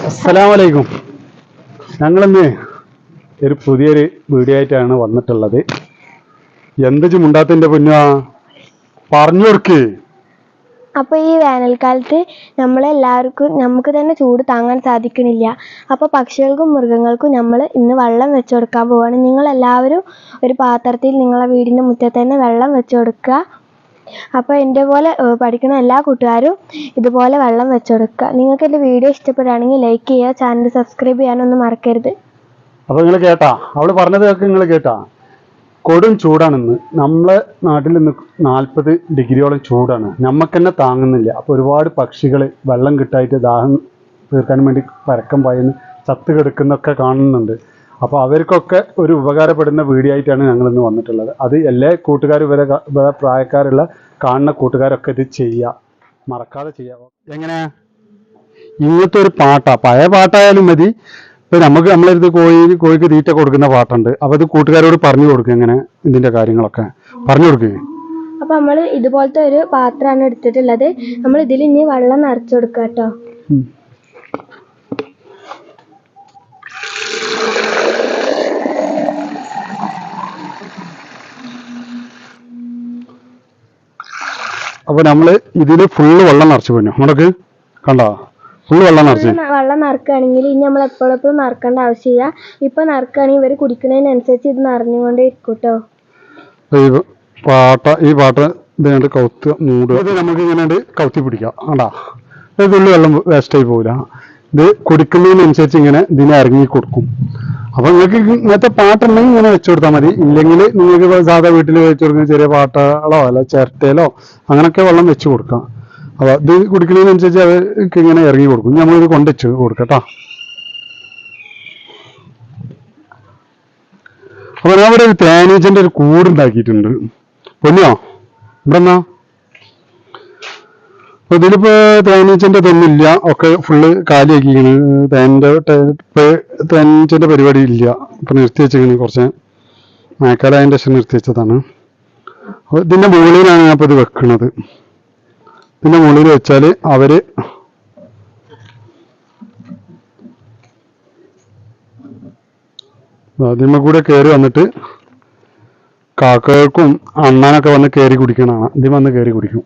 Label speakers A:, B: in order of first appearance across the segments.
A: അസ്സലാമലൈക്കും. ഞങ്ങളിന്ന് ഒരു പുതിയൊരു വീഡിയോ ആയിട്ടാണ് വന്നിട്ടുള്ളത്. എന്ത് മുണ്ടാത്തിന്റെ പൊന്നുവാ പറഞ്ഞു കൊടുക്ക്.
B: അപ്പൊ ഈ വേനൽക്കാലത്ത് നമ്മളെല്ലാവർക്കും നമുക്ക് തന്നെ ചൂട് താങ്ങാൻ സാധിക്കണില്ല. അപ്പൊ പക്ഷികൾക്കും മൃഗങ്ങൾക്കും നമ്മൾ ഇന്ന് വെള്ളം വെച്ചു കൊടുക്കാൻ പോവാണ്. നിങ്ങളെല്ലാവരും ഒരു പാത്രത്തിൽ നിങ്ങളെ വീടിന്റെ മുറ്റത്ത് തന്നെ വെള്ളം വെച്ചു കൊടുക്കുക. അപ്പോൾ എൻ്റെ പോലെ പഠിക്കുന്ന എല്ലാ കൂട്ടുകാരും ഇതുപോലെ വെള്ളം വെച്ചു കൊടുക്കുക. നിങ്ങൾക്ക് എൻ്റെ വീഡിയോ ഇഷ്ടപ്പെടുകയാണെങ്കിൽ ലൈക്ക് ചെയ്യുക, ചാനൽ സബ്സ്ക്രൈബ് ചെയ്യാനൊന്നും മറക്കരുത്.
A: അപ്പോൾ നിങ്ങൾ കേട്ടാ, അവള് പറഞ്ഞതൊക്കെ നിങ്ങൾ കേട്ടാ. കൊടും ചൂടാണിന്ന്. നമ്മളെ നാട്ടിൽ ഇന്ന് 40 ഡിഗ്രിയോളം ചൂടാണ്. നമുക്ക് തന്നെ താങ്ങുന്നില്ല. അപ്പോൾ ഒരുപാട് പക്ഷികൾ വെള്ളം കിട്ടായിട്ട് ദാഹം തീർക്കാൻ വേണ്ടി പരക്കം പായുന്ന ചത്ത് കിടക്കുന്നൊക്കെ കാണുന്നുണ്ട്. അപ്പോൾ അവർക്കൊക്കെ ഒരു ഉപകാരപ്പെടുന്ന വീഡിയോ ആയിട്ടാണ് ഞങ്ങളിന്ന് വന്നിട്ടുള്ളത്. അത് എല്ലാ കൂട്ടുകാരും ഇവരെ പ്രായക്കാരുള്ള കാണുന്ന കൂട്ടുകാരൊക്കെ ഇത് ചെയ്യുക, മറക്കാതെ ചെയ്യുക. എങ്ങനെ ഇങ്ങനത്തെ ഒരു പാട്ടാ, പഴയ പാട്ടായാലും മതി. ഇപ്പം നമുക്ക് നമ്മളടുത്ത് കോഴിക്ക് തീറ്റ കൊടുക്കുന്ന പാട്ടുണ്ട്. അപ്പോൾ ഇത് കൂട്ടുകാരോട് പറഞ്ഞു കൊടുക്കുക, എങ്ങനെ ഇതിൻ്റെ കാര്യങ്ങളൊക്കെ പറഞ്ഞു കൊടുക്കുക.
B: അപ്പോൾ നമ്മൾ ഇതുപോലത്തെ ഒരു പാത്രമാണ് എടുത്തിട്ടുള്ളത്. നമ്മൾ ഇതിൽ ഇനി വെള്ളം നിറച്ചു കൊടുക്കുക കേട്ടോ.
A: അപ്പോൾ നമ്മൾ ഇതിൽ ഫുള്ള് വെള്ളം നിറച്ച് പോയി. നമ്മൾക്ക് കണ്ടോ, ഫുള്ള് വെള്ളം നിറച്ച്.
B: വെള്ളം നിറക്കുകയാണെങ്കിൽ ഇനി നമ്മൾ എപ്പോഴെപ്പോഴും നിറക്കേണ്ട ആവശ്യമില്ല. ഇപ്പം നിറക്കുകയാണെങ്കിൽ ഇവർ കുടിക്കുന്നതിനനുസരിച്ച് ഇത് നിറഞ്ഞുകൊണ്ടേ ഇരിക്കും കേട്ടോ.
A: ഈ പാട്ട ഇത് കൗത്ത് മൂടുക. ഇത് നമുക്ക് ഇങ്ങനെ കൗത്തി പിടിക്കാം. കണ്ടാ, ഇതുള്ളി വെള്ളം വേസ്റ്റായി പോകില്ല. ഇത് കുടിക്കുന്നതിനനുസരിച്ച് ഇങ്ങനെ ഇതിനെ ഇറങ്ങി കൊടുക്കും. അപ്പോൾ നിങ്ങൾക്ക് ഇങ്ങനത്തെ പാട്ടുണ്ടെങ്കിൽ ഇങ്ങനെ വെച്ചു കൊടുത്താൽ മതി. ഇല്ലെങ്കിൽ നിങ്ങൾക്ക് സാധാ വീട്ടിൽ വെച്ച് കൊടുക്കുന്ന ചെറിയ പാട്ടകളോ അല്ല ചിരട്ടയിലോ അങ്ങനെയൊക്കെ വെള്ളം വെച്ച് കൊടുക്കാം. അപ്പോൾ ഇത് കുടിക്കുന്നതിനനുസരിച്ച് അവർക്ക് ഇങ്ങനെ ഇറങ്ങി കൊടുക്കും. നമ്മളിത് കൊണ്ടുവച്ച് കൊടുക്കാം കേട്ടോ. അപ്പോൾ ഞാൻ ഇവിടെ ഒരു തേനീച്ചൻ്റെ ഒരു കൂടുണ്ടാക്കിയിട്ടുണ്ട്. പൊന്നോ ഇവിടെ എന്നാ. അപ്പോൾ ഇതിലിപ്പോൾ തേനീച്ചൻ്റെ ഇതൊന്നുമില്ല, ഒക്കെ ഫുള്ള് കാലിയാക്കിയാണ്. തേനീച്ചൻ്റെ പരിപാടി ഇല്ല. ഇപ്പം നിർത്തി വെച്ചിരിക്കുന്നു. കുറച്ച് മഴക്കാലതിൻ്റെ ശേഷം നിർത്തി വെച്ചതാണ്. അപ്പോൾ ഇതിൻ്റെ മുകളിലാണ് ഞാൻ ഇപ്പോൾ ഇത് വെക്കുന്നത്. ഇതിൻ്റെ മുകളിൽ വെച്ചാൽ അവർ അതിന്മേൽ കൂടെ കയറി വന്നിട്ട് കാക്കകൾക്കും അണ്ണാനൊക്കെ വന്ന് കയറി കുടിക്കണതാണ്. ഇതിൽ വന്ന് കയറി കുടിക്കും.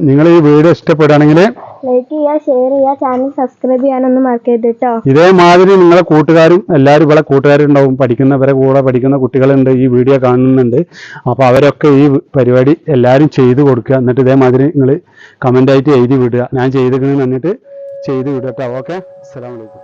A: നിങ്ങൾ ഈ വീഡിയോ ഇഷ്ടപ്പെടുകയാണെങ്കിൽ
B: ലൈക്ക് ചെയ്യുക, ഷെയർ ചെയ്യുക, ചാനൽ സബ്സ്ക്രൈബ് ചെയ്യാനൊന്നും മറക്കരുത് കേട്ടോ.
A: ഇതേമാതിരി നിങ്ങളെ കൂട്ടുകാരും എല്ലാവരും ഇവിടെ കൂട്ടുകാരുണ്ടാവും, പഠിക്കുന്നവരെ കൂടെ പഠിക്കുന്ന കുട്ടികളുണ്ട്, ഈ വീഡിയോ കാണുന്നുണ്ട്. അപ്പോൾ അവരൊക്കെ ഈ പരിപാടി എല്ലാവരും ചെയ്ത് കൊടുക്കുക. എന്നിട്ട് ഇതേമാതിരി നിങ്ങൾ കമൻ്റായിട്ട് എഴുതി വിടുക. ഞാൻ ചെയ്തിരിക്കണമെന്ന് എന്നിട്ട് ചെയ്ത് വിടുക കേട്ടോ. ഓക്കെ, അസ്സലാമു അലൈക്കും.